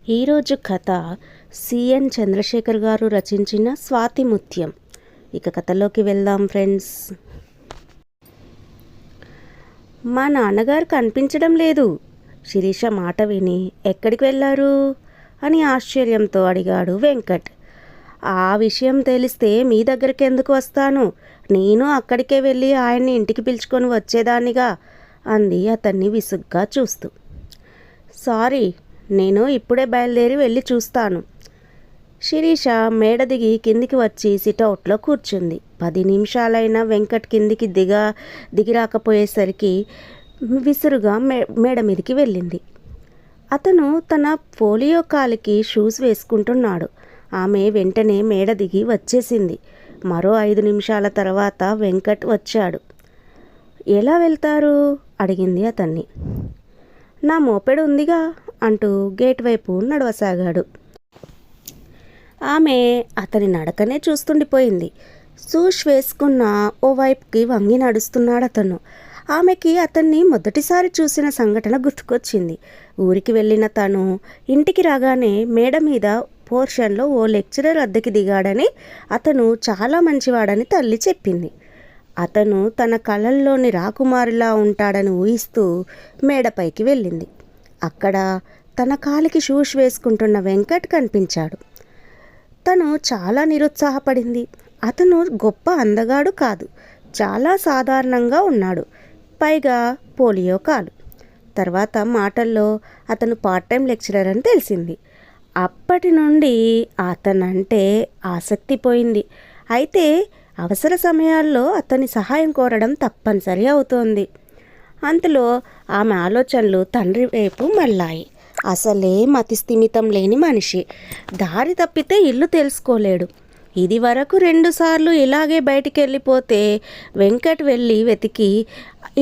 ఈరోజు కథ సిఎన్ చంద్రశేఖర్ గారు రచించిన స్వాతి ముత్యం. ఇక కథలోకి వెళ్దాం ఫ్రెండ్స్. మా నాన్నగారు కనిపించడం లేదు. శిరీష మాట విని ఎక్కడికి వెళ్ళారు అని ఆశ్చర్యంతో అడిగాడు వెంకట్. ఆ విషయం తెలిస్తే మీ దగ్గరికి ఎందుకు వస్తాను, నేను అక్కడికే వెళ్ళి ఆయన్ని ఇంటికి పిలుచుకొని వచ్చేదాన్నిగా అంది అతన్ని విసుగ్గా చూస్తూ. సారీ, నేను ఇప్పుడే బయలుదేరి వెళ్ళి చూస్తాను. శిరీష మేడ దిగి కిందికి వచ్చి సిటౌట్లో కూర్చుంది. 10 నిమిషాలైనా వెంకట్ కిందికి దిగిరాకపోయేసరికి విసురుగా మేడ మీదికి వెళ్ళింది. అతను తన పోలియో కాలికి షూస్ వేసుకుంటున్నాడు. ఆమె వెంటనే మేడ దిగి వచ్చేసింది. మరో 5 నిమిషాల తర్వాత వెంకట్ వచ్చాడు. ఎలా వెళ్తారు అడిగింది అతన్ని. నా మోపెడు ఉందిగా అంటూ గేట్ వైపు నడవసాగాడు. ఆమె అతని నడకనే చూస్తుండిపోయింది. షూస్ వేసుకున్న ఓ వైపుకి వంగి నడుస్తున్నాడు అతను. ఆమెకి అతన్ని మొదటిసారి చూసిన సంఘటన గుర్తుకొచ్చింది. ఊరికి వెళ్ళిన తను ఇంటికి రాగానే మేడ మీద పోర్షన్లో ఓ లెక్చరర్ అద్దెకి దిగాడని, అతను చాలా మంచివాడని తల్లి చెప్పింది. అతను తన కళల్లోని రాకుమారిలా ఉంటాడని ఊహిస్తూ మేడపైకి వెళ్ళింది. అక్కడ తన కాలికి షూస్ వేసుకుంటున్న వెంకట్ కనిపించాడు. తను చాలా నిరుత్సాహపడింది. అతను గొప్ప అందగాడు కాదు, చాలా సాధారణంగా ఉన్నాడు. పైగా పోలియో కాలు. తర్వాత మాటల్లో అతను పార్ట్ టైం లెక్చరర్ అని తెలిసింది. అప్పటి నుండి అతనంటే ఆసక్తి పోయింది. అయితే అవసర సమయాల్లో అతని సహాయం కోరడం తప్పనిసరి అవుతోంది. అంతలో ఆమె ఆలోచనలు తండ్రి వైపు మళ్ళాయి. అసలే మతిస్థిమితం లేని మనిషి. దారి తప్పితే ఇల్లు తెలుసుకోలేడు. ఇది వరకు 2 సార్లు ఇలాగే బయటికి వెళ్ళిపోతే వెంకట్ వెళ్ళి వెతికి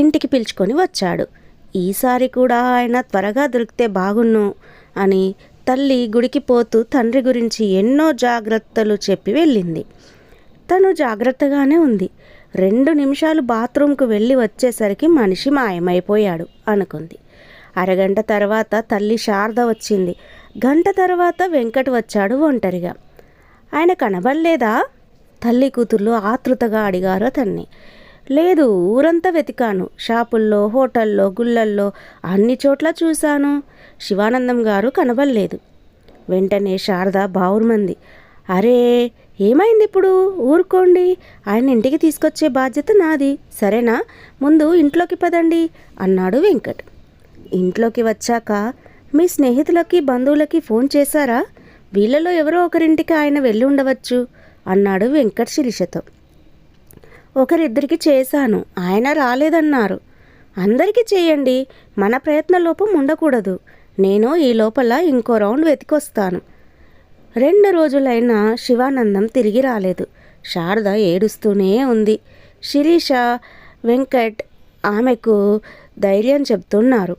ఇంటికి పిలుచుకొని వచ్చాడు. ఈసారి కూడా ఆయన త్వరగా దొరికితే బాగున్ను అని తల్లి గుడికి పోతూ తండ్రి గురించి ఎన్నో జాగ్రత్తలు చెప్పి వెళ్ళింది. తను జాగ్రత్తగానే ఉంది. 2 నిమిషాలు బాత్రూంకు వెళ్ళి వచ్చేసరికి మనిషి మాయమైపోయాడు అనుకుంది. అరగంట తర్వాత తల్లి శారద వచ్చింది. గంట తర్వాత వెంకట్ వచ్చాడు ఒంటరిగా. ఆయన కనబడలేదా? తల్లి కూతుర్లు ఆతృతగా అడిగారు అతన్ని. లేదు, ఊరంతా వెతికాను. షాపుల్లో, హోటల్లో, గుళ్ళల్లో అన్ని చోట్ల చూశాను. శివానందం గారు కనబడలేదు. వెంటనే శారద బావురుమంది. అరే, ఏమైంది ఇప్పుడు? ఊరుకోండి, ఆయన ఇంటికి తీసుకొచ్చే బాధ్యత నాది, సరేనా? ముందు ఇంట్లోకి పదండి అన్నాడు వెంకట్. ఇంట్లోకి వచ్చాక మీ స్నేహితులకి, బంధువులకి ఫోన్ చేశారా? వీళ్ళలో ఎవరో ఒకరింటికి ఆయన వెళ్ళి ఉండవచ్చు అన్నాడు వెంకట్ శిరీషతో. ఒకరిద్దరికి చేశాను, ఆయన రాలేదన్నారు. అందరికీ చేయండి, మన ప్రయత్న లోపం ఉండకూడదు. నేను ఈ లోపల ఇంకో రౌండ్ వెతికొస్తాను. 2 రోజులైనా శివానందం తిరిగి రాలేదు. శారద ఏడుస్తూనే ఉంది. శిరీష, వెంకట్ ఆమెకు ధైర్యం చెప్తున్నారు.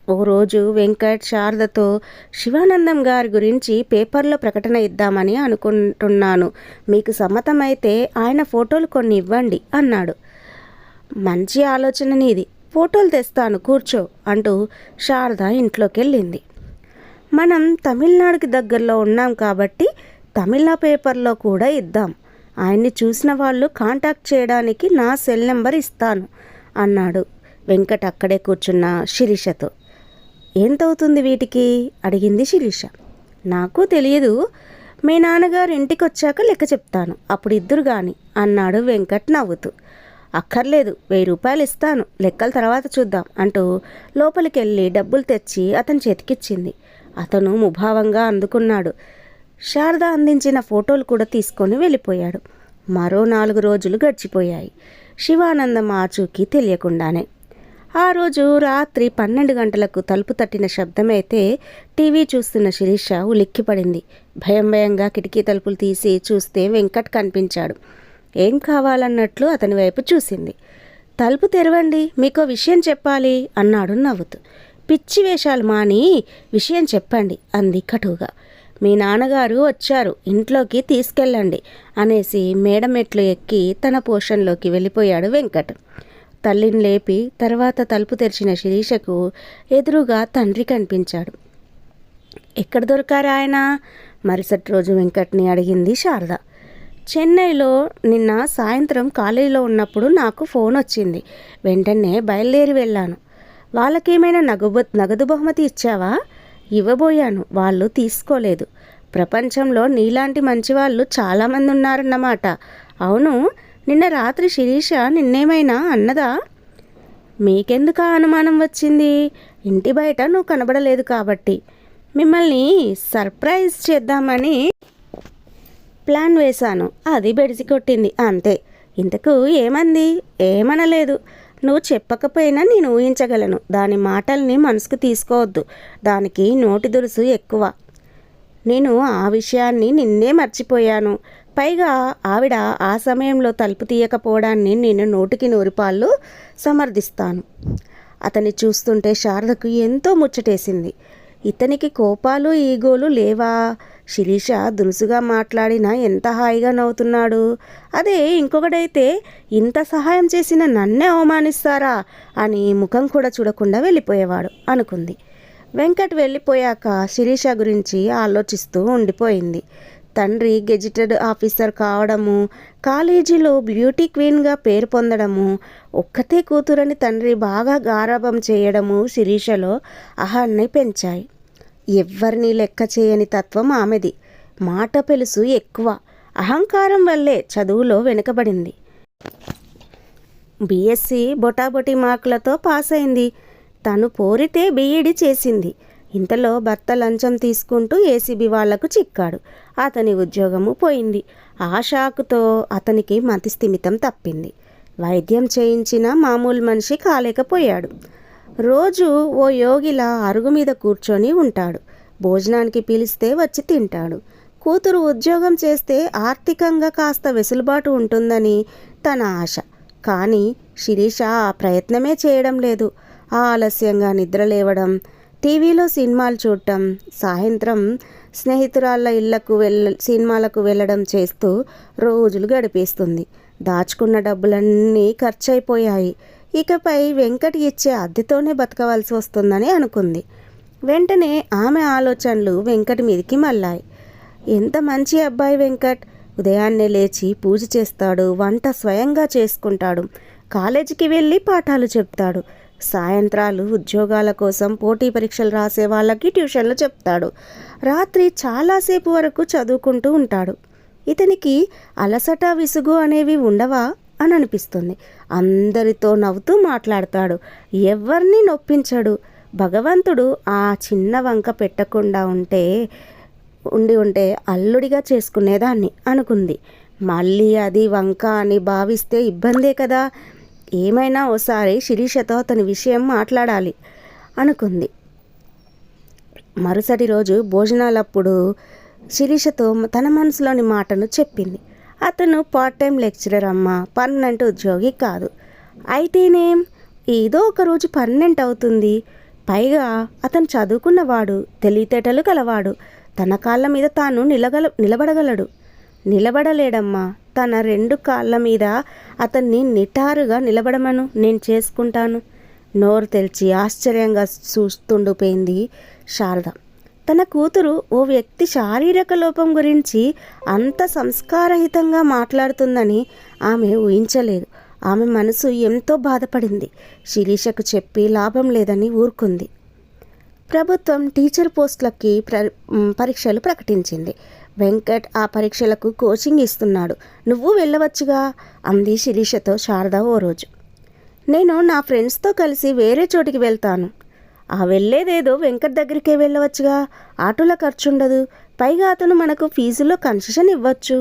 ఓ రోజు వెంకట్ శారదతో, శివానందం గారి గురించి పేపర్లో ప్రకటన ఇద్దామని అనుకుంటున్నాను. మీకు సమ్మతమైతే ఆయన ఫోటోలు కొన్ని ఇవ్వండి అన్నాడు. మంచి ఆలోచన నీది, ఫోటోలు తెస్తాను కూర్చో అంటూ శారద ఇంట్లోకి వెళ్ళింది. మనం తమిళనాడుకి దగ్గరలో ఉన్నాం కాబట్టి తమిళ పేపర్లో కూడా ఇద్దాం. ఆయన్ని చూసిన వాళ్ళు కాంటాక్ట్ చేయడానికి నా సెల్ నెంబర్ ఇస్తాను అన్నాడు వెంకట్ అక్కడే కూర్చున్న శిరీషతో. ఎంతవుతుంది వీటికి అడిగింది శిరీష. నాకు తెలియదు, మీ నాన్నగారు ఇంటికి వచ్చాక లెక్క చెప్తాను, అప్పుడు ఇద్దరు గాని అన్నాడు వెంకట్ నవ్వుతూ. అక్కర్లేదు, 1000 రూపాయలు ఇస్తాను, లెక్కల తర్వాత చూద్దాం అంటూ లోపలికి వెళ్ళి డబ్బులు తెచ్చి అతని చేతికిచ్చింది. అతను ముభావంగా అందుకున్నాడు. శారద అందించిన ఫోటోలు కూడా తీసుకొని వెళ్ళిపోయాడు. మరో 4 రోజులు గడిచిపోయాయి, శివానందం ఆచూకీ తెలియకుండానే. ఆ రోజు రాత్రి 12 గంటలకు తలుపు తట్టిన శబ్దమైతే టీవీ చూస్తున్న శిరీష ఉలిక్కిపడింది. భయంగా కిటికీ తలుపులు తీసి చూస్తే వెంకట్ కనిపించాడు. ఏం కావాలన్నట్లు అతని వైపు చూసింది. తలుపు తెరవండి, మీకో విషయం చెప్పాలి అన్నాడు నవ్వుతూ. పిచ్చి వేషాలు మాని విషయం చెప్పండి అంది కటువుగా. మీ నాన్నగారు వచ్చారు, ఇంట్లోకి తీసుకెళ్ళండి అనేసి మేడమెట్లు ఎక్కి తన పోర్షన్లోకి వెళ్ళిపోయాడు వెంకట్. తల్లిని లేపి తర్వాత తలుపు తెరిచిన శిరీషకు ఎదురుగా తండ్రి కనిపించాడు. ఎక్కడ దొరికారా ఆయన? మరుసటి రోజు వెంకట్ని అడిగింది శారద. చెన్నైలో నిన్న సాయంత్రం కాలేజీలో ఉన్నప్పుడు నాకు ఫోన్ వచ్చింది. వెంటనే బయలుదేరి వెళ్ళాను. వాళ్ళకేమైనా నగదు బహుమతి ఇచ్చావా? ఇవ్వబోయాను, వాళ్ళు తీసుకోలేదు. ప్రపంచంలో నీలాంటి మంచివాళ్ళు చాలామంది ఉన్నారన్నమాట. అవును, నిన్న రాత్రి శిరీష నిన్నేమైనా అన్నదా? మీకెందుకు ఆ అనుమానం వచ్చింది? ఇంటి బయట నువ్వు కనబడలేదు కాబట్టి. మిమ్మల్ని సర్ప్రైజ్ చేద్దామని ప్లాన్ వేశాను, అది బెడిసి కొట్టింది అంతే. ఇంతకు ఏమంది? ఏమనలేదు. నువ్వు చెప్పకపోయినా నేను ఊహించగలను. దాని మాటల్ని మనసుకు తీసుకోవద్దు, దానికి నోటి దురుసు ఎక్కువ. నేను ఆ విషయాన్ని నిన్నే మర్చిపోయాను. పైగా ఆవిడ ఆ సమయంలో తలుపు తీయకపోవడాన్ని నేను నూటికి 100 పాళ్ళు సమర్థిస్తాను. అతన్ని చూస్తుంటే శారదకు ఎంతో ముచ్చటేసింది. ఇతనికి కోపాలు ఈగోలు లేవా? శిరీష దురుసుగా మాట్లాడినా ఎంత హాయిగా నవ్వుతున్నాడు. అదే ఇంకొకడైతే ఇంత సహాయం చేసిన నన్నే అవమానిస్తారా అని ముఖం కూడా చూడకుండా వెళ్ళిపోయేవాడు అనుకుంది. వెంకట్ వెళ్ళిపోయాక శిరీష గురించి ఆలోచిస్తూ ఉండిపోయింది. తండ్రి గెజిటెడ్ ఆఫీసర్ కావడము, కాలేజీలో బ్యూటీ క్వీన్గా పేరు పొందడము, ఒక్కతే కూతురని తండ్రి బాగా గారాబం చేయడము శిరీషలో అహాన్ని పెంచాయి. ఎవ్వరినీ లెక్క చేయని తత్వం ఆమెది. మాట పెలుసు ఎక్కువ. అహంకారం వల్లే చదువులో వెనుకబడింది. బీఎస్సీ బొటాబొటి మార్కులతో పాస్ అయింది. తను పోరితే బీఈడీ చేసింది. ఇంతలో భర్త లంచం తీసుకుంటూ ఏసీబీ వాళ్లకు చిక్కాడు. అతని ఉద్యోగము పోయింది. ఆ షాకుతో అతనికి మతిస్థిమితం తప్పింది. వైద్యం చేయించిన మామూలు మనిషి కాలేకపోయాడు. రోజు ఓ యోగిలా అరుగు మీద కూర్చొని ఉంటాడు. భోజనానికి పిలిస్తే వచ్చి తింటాడు. కూతురు ఉద్యోగం చేస్తే ఆర్థికంగా కాస్త వెసులుబాటు ఉంటుందని తన ఆశ. కానీ శిరీష ఆ ప్రయత్నమే చేయడం లేదు. ఆలస్యంగా నిద్రలేవడం, టీవీలో సినిమాలు చూడటం, సాయంత్రం స్నేహితురాళ్ళ ఇళ్లకు సినిమాలకు వెళ్ళడం చేస్తూ రోజులు గడిపేస్తుంది. దాచుకున్న డబ్బులన్నీ ఖర్చయిపోయాయి. ఇకపై వెంకట్ ఇచ్చే అద్దెతోనే బతకవలసి వస్తుందని అనుకుంది. వెంటనే ఆమె ఆలోచనలు వెంకట్ మీదికి మళ్ళాయి. ఎంత మంచి అబ్బాయి వెంకట్! ఉదయాన్నే లేచి పూజ చేస్తాడు, వంట స్వయంగా చేసుకుంటాడు, కాలేజీకి వెళ్ళి పాఠాలు చెప్తాడు, సాయంత్రాలు ఉద్యోగాల కోసం పోటీ పరీక్షలు రాసే వాళ్ళకి ట్యూషన్లు చెప్తాడు, రాత్రి చాలాసేపు వరకు చదువుకుంటూ ఉంటాడు. ఇతనికి అలసట విసుగు అనేవి ఉండవా అని అనిపిస్తుంది. అందరితో నవ్వుతూ మాట్లాడతాడు, ఎవరిని నొప్పించడు. భగవంతుడు ఆ చిన్న వంక పెట్టకుండా ఉంటే అల్లుడిగా చేసుకునేదాన్ని అనుకుంది. మళ్ళీ అది వంక అని భావిస్తే ఇబ్బందే కదా. ఏమైనా ఓసారి శిరీషతో అతని విషయం మాట్లాడాలి అనుకుంది. మరుసటి రోజు భోజనాలప్పుడు శిరీషతో తన మనసులోని మాటను చెప్పింది. అతను పార్ట్ టైం లెక్చరర్ అమ్మ, పర్మనెంట్ ఉద్యోగి కాదు. అయితేనేం, ఏదో ఒకరోజు పర్మనెంట్ అవుతుంది. పైగా అతను చదువుకున్నవాడు, తెలివితేటలు కలవాడు, తన కాళ్ళ మీద తాను నిలబడగలడు. నిలబడలేడమ్మా, తన 2 కాళ్ళ మీద అతన్ని నిటారుగా నిలబడమను, నేను చేసుకుంటాను. నోరు తెరిచి ఆశ్చర్యంగా చూస్తుండిపోయింది శారద. తన కూతురు ఓ వ్యక్తి శారీరక లోపం గురించి అంత సంస్కారహితంగా మాట్లాడుతుందని ఆమె ఊహించలేదు. ఆమె మనసు ఎంతో బాధపడింది. శిరీషకు చెప్పి లాభం లేదని ఊరుకుంది. ప్రభుత్వం టీచర్ పోస్టులకి పరీక్షలు ప్రకటించింది. వెంకట్ ఆ పరీక్షలకు కోచింగ్ ఇస్తున్నాడు. నువ్వు వెళ్ళవచ్చుగా అంది శిరీషతో శారద ఓ రోజు. నేను నా ఫ్రెండ్స్తో కలిసి వేరే చోటికి వెళ్తాను. ఆ వెళ్ళేదేదో వెంకట్ దగ్గరికే వెళ్ళవచ్చుగా, ఆటోల ఖర్చుండదు. పైగా అతను మనకు ఫీజులో కన్సెషన్ ఇవ్వచ్చు.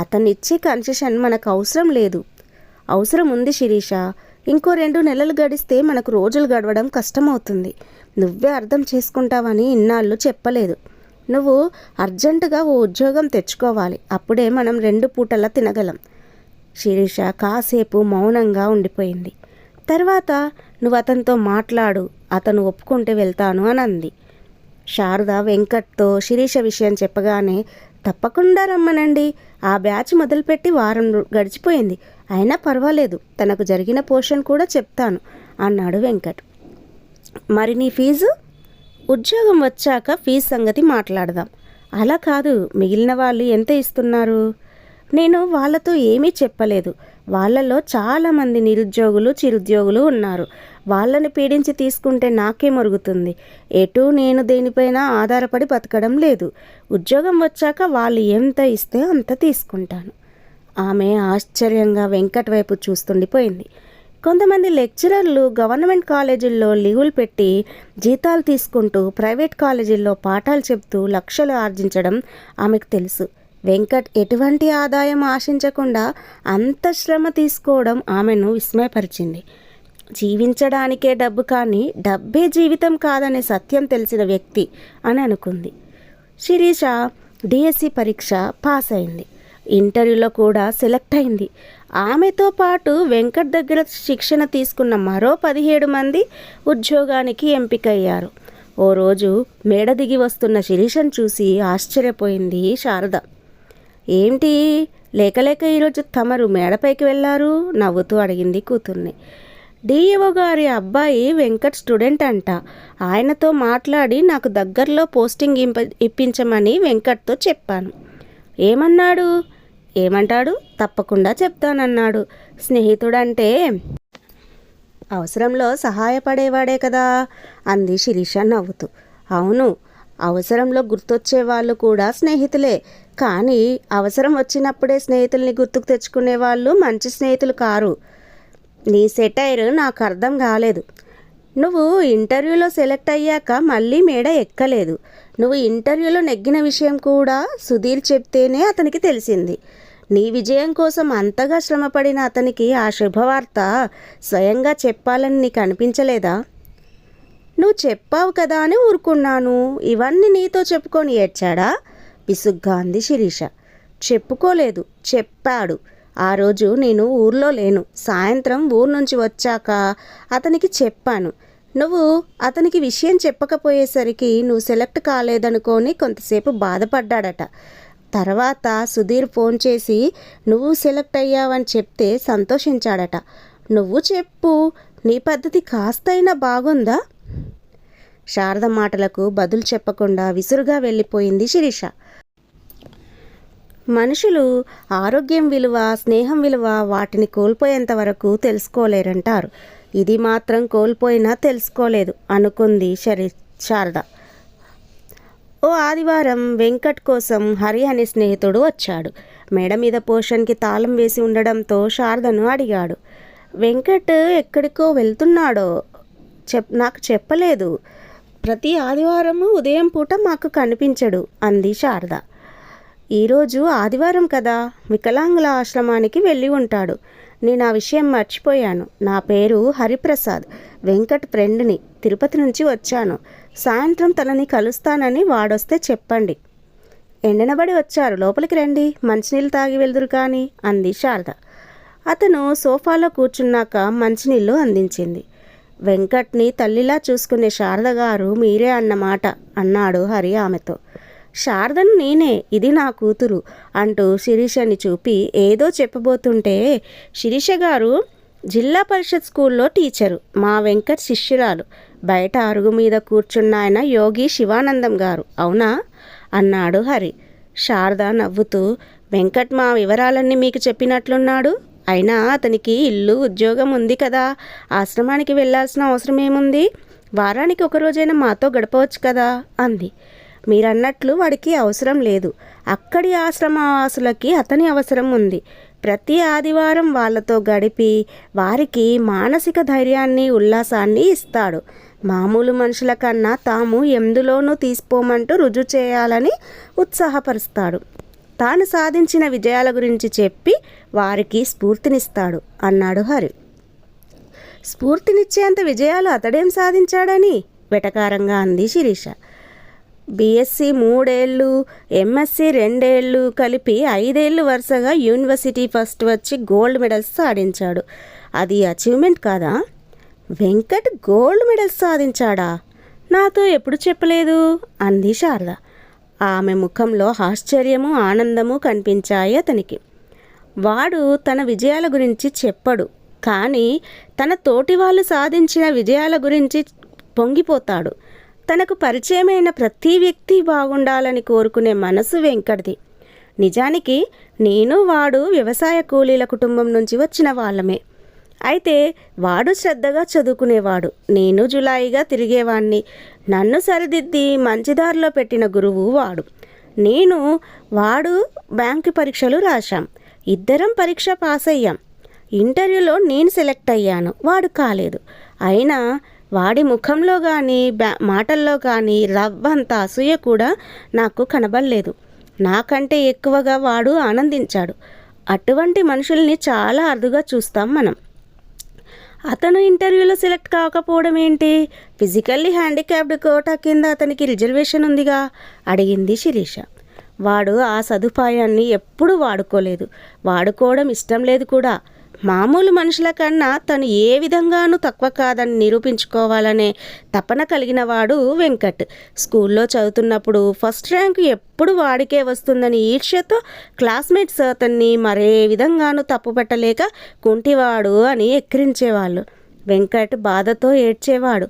అతనిచ్చే కన్సెషన్ మనకు అవసరం లేదు. అవసరం ఉంది శిరీష. ఇంకో 2 నెలలు గడిస్తే మనకు రోజులు గడవడం కష్టమవుతుంది. నువ్వే అర్థం చేసుకుంటావని ఇన్నాళ్ళు చెప్పలేదు. నువ్వు అర్జెంటుగా ఓ ఉద్యోగం తెచ్చుకోవాలి. అప్పుడే మనం 2 పూటలా తినగలం. శిరీష కాసేపు మౌనంగా ఉండిపోయింది. తర్వాత నువ్వు అతనితో మాట్లాడు, అతను ఒప్పుకుంటే వెళ్తాను అని అంది. శారద వెంకట్తో శిరీష విషయం చెప్పగానే, తప్పకుండా రమ్మనండి. ఆ బ్యాచ్ మొదలుపెట్టి వారం గడిచిపోయింది. అయినా పర్వాలేదు, తనకు జరిగిన పోషన్ కూడా చెప్తాను అన్నాడు వెంకట్. మరి నీ ఫీజు? ఉద్యోగం వచ్చాక ఫీజు సంగతి మాట్లాడదాం. అలా కాదు, మిగిలిన వాళ్ళు ఎంత ఇస్తున్నారు? నేను వాళ్ళతో ఏమీ చెప్పలేదు. వాళ్ళలో చాలామంది నిరుద్యోగులు చిరుద్యోగులు ఉన్నారు. వాళ్ళని పీడించి తీసుకుంటే నాకే మరుగుతుంది. ఎటు నేను దేనిపైన ఆధారపడి బతకడం లేదు. ఉద్యోగం వచ్చాక వాళ్ళు ఎంత ఇస్తే అంత తీసుకుంటాను. ఆమె ఆశ్చర్యంగా వెంకట్ వైపు చూస్తుండిపోయింది. కొంతమంది లెక్చరర్లు గవర్నమెంట్ కాలేజీల్లో లీవులు పెట్టి జీతాలు తీసుకుంటూ ప్రైవేట్ కాలేజీల్లో పాఠాలు చెప్తూ లక్షలు ఆర్జించడం ఆమెకు తెలుసు. వెంకట్ ఎటువంటి ఆదాయం ఆశించకుండా అంత శ్రమ తీసుకోవడం ఆమెను విస్మయపరిచింది. జీవించడానికే డబ్బు, కానీ డబ్బే జీవితం కాదనే సత్యం తెలిసిన వ్యక్తి అని అనుకుంది. శిరీష డిఎస్సి పరీక్ష పాస్ అయింది. ఇంటర్వ్యూలో కూడా సెలెక్ట్ అయింది. ఆమెతో పాటు వెంకట్ దగ్గర శిక్షణ తీసుకున్న మరో 17 మంది ఉద్యోగానికి ఎంపికయ్యారు. ఓ రోజు మేడ దిగి వస్తున్న శిరీషను చూసి ఆశ్చర్యపోయింది శారద. ఏంటి లేక ఈరోజు తమరు మేడపైకి వెళ్ళారు? నవ్వుతూ అడిగింది కూతుర్ని. డిఈఓ గారి అబ్బాయి వెంకట్ స్టూడెంట్ అంట. ఆయనతో మాట్లాడి నాకు దగ్గరలో పోస్టింగ్ ఇప్పించమని వెంకట్తో చెప్పాను. ఏమన్నాడు? ఏమంటాడు? తప్పకుండా చెప్తానన్నాడు. స్నేహితుడంటే అవసరంలో సహాయపడేవాడే కదా అంది శిరీష నవ్వుతూ. అవును, అవసరంలో గుర్తొచ్చే వాళ్ళు కూడా స్నేహితులే. కానీ అవసరం వచ్చినప్పుడే స్నేహితుల్ని గుర్తుకు తెచ్చుకునే వాళ్ళు మంచి స్నేహితులు కారు. నీ సెటైర్ నాకు అర్థం కాలేదు. నువ్వు ఇంటర్వ్యూలో సెలెక్ట్ అయ్యాక మళ్ళీ మేడ ఎక్కలేదు. నువ్వు ఇంటర్వ్యూలో నెగ్గిన విషయం కూడా సుధీర్ చెప్తేనే అతనికి తెలిసింది. నీ విజయం కోసం అంతగా శ్రమపడిన అతనికి ఆ శుభవార్త స్వయంగా చెప్పాలని నీకు అనిపించలేదా? నువ్వు చెప్పావు కదా అని ఊరుకున్నాను. ఇవన్నీ నీతో చెప్పుకొని ఏడ్చాడా? విసుగ్గా అంది శిరీష. చెప్పుకోలేదు, చెప్పాడు. ఆ రోజు నేను ఊర్లో లేను. సాయంత్రం ఊరు నుంచి వచ్చాక అతనికి చెప్పాను. నువ్వు అతనికి విషయం చెప్పకపోయేసరికి నువ్వు సెలెక్ట్ కాలేదనుకొని కొంతసేపు బాధపడ్డాడట. తర్వాత సుధీర్ ఫోన్ చేసి నువ్వు సెలెక్ట్ అయ్యావని చెప్తే సంతోషించాడట. నువ్వు చెప్పు, నీ పద్ధతి కాస్తైనా బాగుందా? శారద మాటలకు బదులు చెప్పకుండా విసురుగా వెళ్ళిపోయింది శిరీష. మనుషులు ఆరోగ్యం విలువ, స్నేహం విలువ వాటిని కోల్పోయేంత వరకు తెలుసుకోలేరంటారు. ఇది మాత్రం కోల్పోయినా తెలుసుకోలేదు అనుకుంది శారద. ఓ ఆదివారం వెంకట్ కోసం హరి అనే స్నేహితుడు వచ్చాడు. మేడ మీద పోషన్కి తాళం వేసి ఉండడంతో శారదను అడిగాడు. వెంకట్ ఎక్కడికో వెళ్తున్నాడో నాకు చెప్పలేదు. ప్రతి ఆదివారము ఉదయం పూట మాకు కనిపించడు అంది శారద. ఈరోజు ఆదివారం కదా, వికలాంగుల ఆశ్రమానికి వెళ్ళి ఉంటాడు. నేను ఆ విషయం మర్చిపోయాను. నా పేరు హరిప్రసాద్, వెంకట్ ఫ్రెండ్ని. తిరుపతి నుంచి వచ్చాను. సాయంత్రం తనని కలుస్తానని వాడొస్తే చెప్పండి. ఎండనబడి వచ్చారు, లోపలికి రండి, మంచినీళ్ళు తాగి వెళ్దురు కానీ అంది శారద. అతను సోఫాలో కూర్చున్నాక మంచినీళ్ళు అందించింది. వెంకట్ని తల్లిలా చూసుకునే శారద గారు మీరే అన్నమాట అన్నాడు హరి ఆమెతో. శారదను నేనే, ఇది నా కూతురు అంటూ శిరీషని చూపి ఏదో చెప్పబోతుంటే, శిరీష గారు జిల్లా పరిషత్ స్కూల్లో టీచరు, మా వెంకట్ శిష్యురాలు. బయట అరుగు మీద కూర్చున్న ఆయన యోగి శివానందం గారు, అవునా అన్నాడు హరి. శారద నవ్వుతూ, వెంకట్ మా వివరాలన్నీ మీకు చెప్పినట్లున్నాడు. అయినా అతనికి ఇల్లు ఉద్యోగం ఉంది కదా, ఆశ్రమానికి వెళ్ళాల్సిన అవసరం ఏముంది? వారానికి ఒకరోజైనా మాతో గడపవచ్చు కదా అంది. మీరన్నట్లు వాడికి అవసరం లేదు. అక్కడి ఆశ్రమవాసులకి అతని అవసరం ఉంది. ప్రతి ఆదివారం వాళ్ళతో గడిపి వారికి మానసిక ధైర్యాన్ని, ఉల్లాసాన్ని ఇస్తాడు. మామూలు మనుషుల కన్నా తాము ఎందులోనూ తీసిపోమంటూ రుజువు చేయాలని ఉత్సాహపరుస్తాడు. తాను సాధించిన విజయాల గురించి చెప్పి వారికి స్ఫూర్తినిస్తాడు అన్నాడు హరి. స్ఫూర్తినిచ్చేంత విజయాలు అతడేం సాధించాడని వెటకారంగా అంది శిరీష. బీఎస్సీ 3 ఏళ్ళు, ఎంఎస్సీ 2 ఏళ్ళు, కలిపి 5 ఏళ్ళు వరుసగా యూనివర్సిటీ ఫస్ట్ వచ్చి గోల్డ్ మెడల్స్ సాధించాడు. అది అచీవ్మెంట్ కాదా? వెంకట్ గోల్డ్ మెడల్స్ సాధించాడా? నాతో ఎప్పుడు చెప్పలేదు అంది శారద. ఆమె ముఖంలో ఆశ్చర్యము, ఆనందము కనిపించాయి అతనికి. వాడు తన విజయాల గురించి చెప్పడు, కానీ తన తోటి వాళ్ళు సాధించిన విజయాల గురించి పొంగిపోతాడు. తనకు పరిచయమైన ప్రతి వ్యక్తి బాగుండాలని కోరుకునే మనసు వెంకట్ది. నిజానికి నేను వాడు వ్యవసాయ కూలీల కుటుంబం నుంచి వచ్చిన వాళ్ళమే. అయితే వాడు శ్రద్ధగా చదువుకునేవాడు, నేను జులాయిగా తిరిగేవాణ్ణి. నన్ను సరిదిద్ది మంచిదారిలో పెట్టిన గురువు వాడు. వాడు బ్యాంకు పరీక్షలు రాశాం. ఇద్దరం పరీక్ష పాస్ అయ్యాం. ఇంటర్వ్యూలో నేను సెలెక్ట్ అయ్యాను, వాడు కాలేదు. అయినా వాడి ముఖంలో కానీ మాటల్లో కానీ రవ్వంత అసూయ కూడా నాకు కనబడలేదు. నాకంటే ఎక్కువగా వాడు ఆనందించాడు. అటువంటి మనుషుల్ని చాలా అరుదుగా చూస్తాం మనం. అతను ఇంటర్వ్యూలో సెలెక్ట్ కాకపోవడం ఏంటి? ఫిజికల్లీ హ్యాండిక్యాప్డ్ కోటా కింద అతనికి రిజర్వేషన్ ఉందిగా, అడిగింది శిరీష. వాడు ఆ సదుపాయాన్ని ఎప్పుడూ వాడుకోలేదు, వాడుకోవడం ఇష్టం లేదు కూడా. మామూలు మనుషుల కన్నా తను ఏ విధంగానూ తక్కువ కాదని నిరూపించుకోవాలనే తపన కలిగిన వాడు వెంకట్. స్కూల్లో చదువుతున్నప్పుడు ఫస్ట్ ర్యాంకు ఎప్పుడు వాడికే వస్తుందని ఈర్ష్యతో క్లాస్మేట్స్ అతన్ని మరే విధంగానూ తప్పుపట్టలేక కుంటివాడు అని ఎక్కిరించేవాళ్ళు. వెంకట్ బాధతో ఏడ్చేవాడు.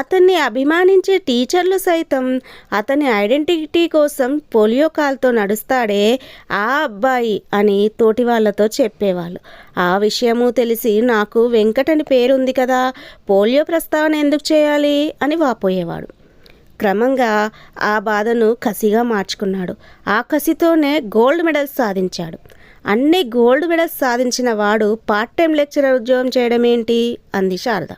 అతన్ని అభిమానించే టీచర్లు సైతం అతని ఐడెంటిటీ కోసం పోలియో కాల్తో నడుస్తాడే ఆ అబ్బాయి అని తోటి వాళ్ళతో చెప్పేవాళ్ళు. ఆ విషయము తెలిసి నాకు వెంకట్ అని పేరుంది కదా, పోలియో ప్రస్తావన ఎందుకు చేయాలి అని వాపోయేవాడు. క్రమంగా ఆ బాధను కసిగా మార్చుకున్నాడు. ఆ కసితోనే గోల్డ్ మెడల్స్ సాధించాడు. అన్ని గోల్డ్ మెడల్స్ సాధించిన వాడు పార్ట్ టైం లెక్చరర్ ఉద్యోగం చేయడం ఏంటి అంది శారద.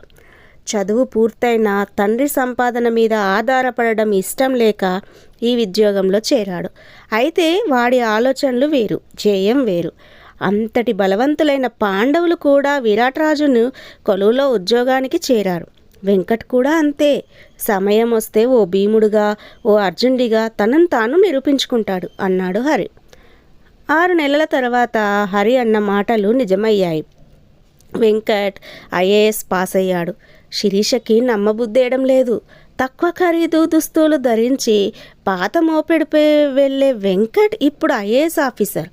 చదువు పూర్తయిన తండ్రి సంపాదన మీద ఆధారపడడం ఇష్టం లేక ఈ ఉద్యోగంలో చేరాడు. అయితే వాడి ఆలోచనలు వేరు, ధ్యేయం వేరు. అంతటి బలవంతులైన పాండవులు కూడా విరాటరాజును కొలువులో ఉద్యోగానికి చేరారు. వెంకట్ కూడా అంతే. సమయం వస్తే ఓ భీముడుగా, ఓ అర్జునుడిగా తనను తాను నిరూపించుకుంటాడు అన్నాడు హరి. 6 నెలల తర్వాత హరి అన్న మాటలు నిజమయ్యాయి. వెంకట్ ఐఏఎస్ పాస్ అయ్యాడు. శిరీషకి నమ్మబుద్ధేయడం లేదు. తక్కువ ఖరీదు దుస్తులు ధరించి పాత మోపెడిపై వెళ్ళే వెంకట్ ఇప్పుడు ఐఏఎస్ ఆఫీసర్,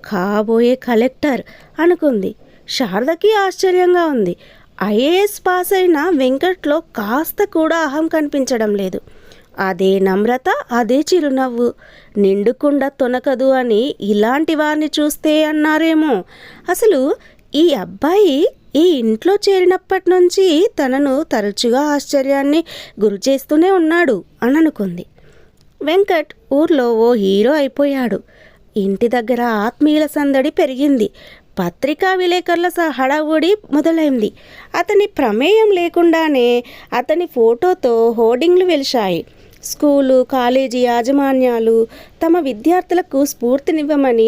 కాబోయే కలెక్టర్ అనుకుంది. శారదకి ఆశ్చర్యంగా ఉంది. ఐఏఎస్ పాస్ అయిన వెంకట్లో కాస్త కూడా అహం కనిపించడం లేదు. అదే నమ్రత, అదే చిరునవ్వు. నిండుకుండ తొనకదు అని ఇలాంటి వారిని చూస్తే అన్నారేమో. అసలు ఈ అబ్బాయి ఈ ఇంట్లో చేరినప్పటి నుంచి తనను తరచుగా ఆశ్చర్యాన్ని గురి చేస్తూనే ఉన్నాడు అని అనుకుంది. వెంకట్ ఊర్లో ఓ హీరో అయిపోయాడు. ఇంటి దగ్గర ఆత్మీయుల సందడి పెరిగింది. పత్రికా విలేకరుల హడావుడి మొదలైంది. అతని ప్రమేయం లేకుండానే అతని ఫోటోతో హోర్డింగ్లు వెలిశాయి. స్కూలు, కాలేజీ యాజమాన్యాలు తమ విద్యార్థులకు స్ఫూర్తినివ్వమని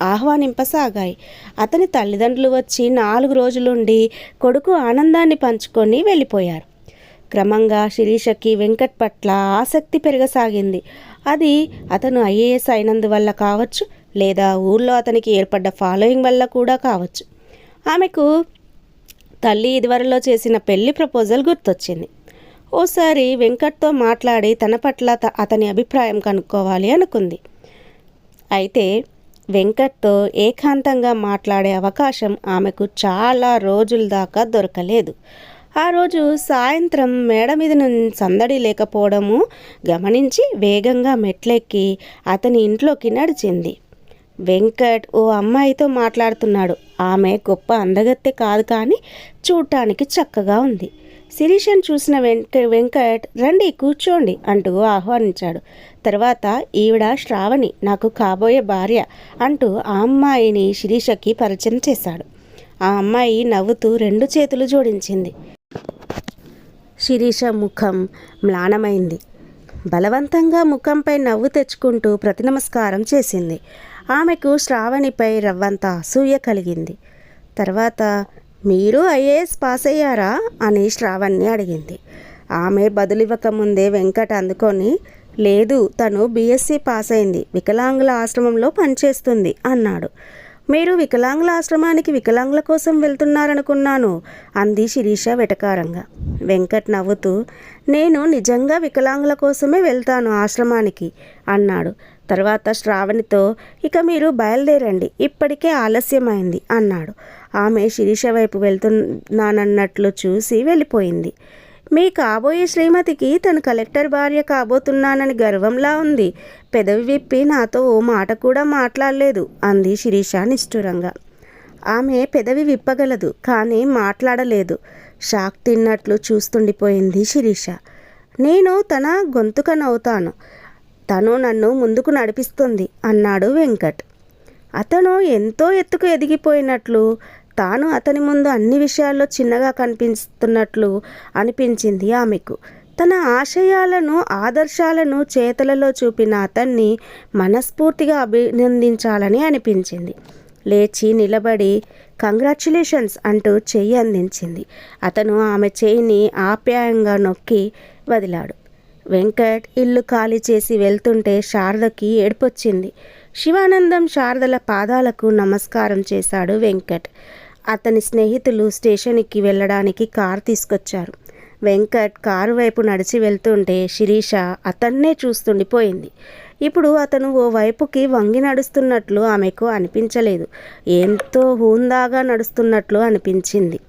ఆహ్వానింపసాగాయి. అతని తల్లిదండ్రులు వచ్చి 4 రోజులుండి కొడుకు ఆనందాన్ని పంచుకొని వెళ్ళిపోయారు. క్రమంగా శిరీషకి వెంకట్ పట్ల ఆసక్తి పెరగసాగింది. అది అతను ఐఏఎస్ అయినందువల్ల కావచ్చు, లేదా ఊళ్ళో అతనికి ఏర్పడ్డ ఫాలోయింగ్ వల్ల కూడా కావచ్చు. ఆమెకు తల్లి ఇదివరలో చేసిన పెళ్లి ప్రపోజల్ గుర్తొచ్చింది. ఓసారి వెంకట్తో మాట్లాడి తన పట్ల అతని అభిప్రాయం కనుక్కోవాలి అనుకుంది. అయితే వెంకట్తో ఏకాంతంగా మాట్లాడే అవకాశం ఆమెకు చాలా రోజుల దాకా దొరకలేదు. ఆ రోజు సాయంత్రం మేడ మీద సందడి లేకపోవడము గమనించి వేగంగా మెట్లెక్కి అతని ఇంట్లోకి నడిచింది. వెంకట్ ఓ అమ్మాయితో మాట్లాడుతున్నాడు. ఆమె గొప్ప అందగత్తె కాదు, కానీ చూడటానికి చక్కగా ఉంది. శిరీషను చూసిన వెంకట్ రండి కూర్చోండి అంటూ ఆహ్వానించాడు. తర్వాత ఈవిడ శ్రావణి, నాకు కాబోయే భార్య అంటూ ఆ అమ్మాయిని శిరీషకి పరిచయం చేశాడు. ఆ అమ్మాయి నవ్వుతూ 2 చేతులు జోడించింది. శిరీష ముఖం మ్లానమైంది. బలవంతంగా ముఖంపై నవ్వు తెచ్చుకుంటూ ప్రతినమస్కారం చేసింది. ఆమెకు శ్రావణిపై రవ్వంత అసూయ కలిగింది. తర్వాత మీరు ఐఏఎస్ పాస్ అయ్యారా అని శ్రావణ్ని అడిగింది. ఆమె బదులివ్వకముందే వెంకట్ అందుకొని, లేదు, తను బీఎస్సీ పాస్ అయింది, వికలాంగుల ఆశ్రమంలో పనిచేస్తుంది అన్నాడు. మీరు వికలాంగుల ఆశ్రమానికి వికలాంగుల కోసం వెళ్తున్నారనుకున్నాను అంది శిరీష వెటకారంగా. వెంకట్ నవ్వుతూ, నేను నిజంగా వికలాంగుల కోసమే వెళ్తాను ఆశ్రమానికి అన్నాడు. తర్వాత శ్రావణితో, ఇక మీరు బయలుదేరండి, ఇప్పటికే ఆలస్యమైంది అన్నాడు. ఆమె శిరీష వైపు వెళ్తున్నానన్నట్లు చూసి వెళ్ళిపోయింది. మీ కాబోయే శ్రీమతికి తను కలెక్టర్ భార్య కాబోతున్నానని గర్వంలా ఉంది. పెదవి విప్పి నాతో ఓ మాట కూడా మాట్లాడలేదు అంది శిరీష నిష్ఠురంగా. ఆమె పెదవి విప్పగలదు కానీ మాట్లాడలేదు. షాక్ తిన్నట్లు చూస్తుండిపోయింది శిరీష. నేను తన గొంతుకనవుతాను, తను నన్ను ముందుకు నడిపిస్తుంది అన్నాడు వెంకట్. అతను ఎంతో ఎత్తుకు ఎదిగిపోయినట్లు, తాను అతని ముందు అన్ని విషయాల్లో చిన్నగా కనిపిస్తున్నట్లు అనిపించింది ఆమెకు. తన ఆశయాలను ఆదర్శాలను చేతలలో చూపిన అతన్ని మనస్ఫూర్తిగా అభినందించాలని అనిపించింది. లేచి నిలబడి కంగ్రాచ్యులేషన్స్ అంటూ చెయ్యి అందించింది. అతను ఆమె చెయ్యిని ఆప్యాయంగా నొక్కి వదిలాడు. వెంకట్ ఇల్లు ఖాళీ చేసి వెళ్తుంటే శారదకి ఏడుపొచ్చింది. శివానందం శారదల పాదాలకు నమస్కారం చేశాడు వెంకట్. అతని స్నేహితులు స్టేషన్కి వెళ్ళడానికి కారు తీసుకొచ్చారు. వెంకట్ కారు వైపు నడిచి వెళ్తుంటే శిరీష అతన్నే చూస్తుండిపోయింది. ఇప్పుడు అతను ఓ వైపుకి వంగి నడుస్తున్నట్లు ఆమెకు అనిపించలేదు. ఎంతో హుందాగా నడుస్తున్నట్లు అనిపించింది.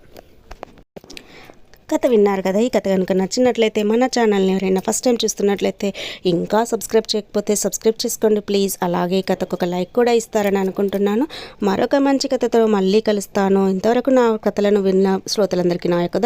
కథ విన్నారు కదా. ఈ కథ కనుక నచ్చినట్లయితే మన ఛానల్ని ఎవరైనా ఫస్ట్ టైం చూస్తున్నట్లయితే ఇంకా సబ్స్క్రైబ్ చేయకపోతే సబ్స్క్రైబ్ చేసుకోండి ప్లీజ్. అలాగే ఈ కథకు ఒక లైక్ కూడా ఇస్తారని అనుకుంటున్నాను. మరొక మంచి కథతో మళ్ళీ కలుస్తాను. ఇంతవరకు నా కథలను విన్న శ్రోతలందరికీ నా యొక్క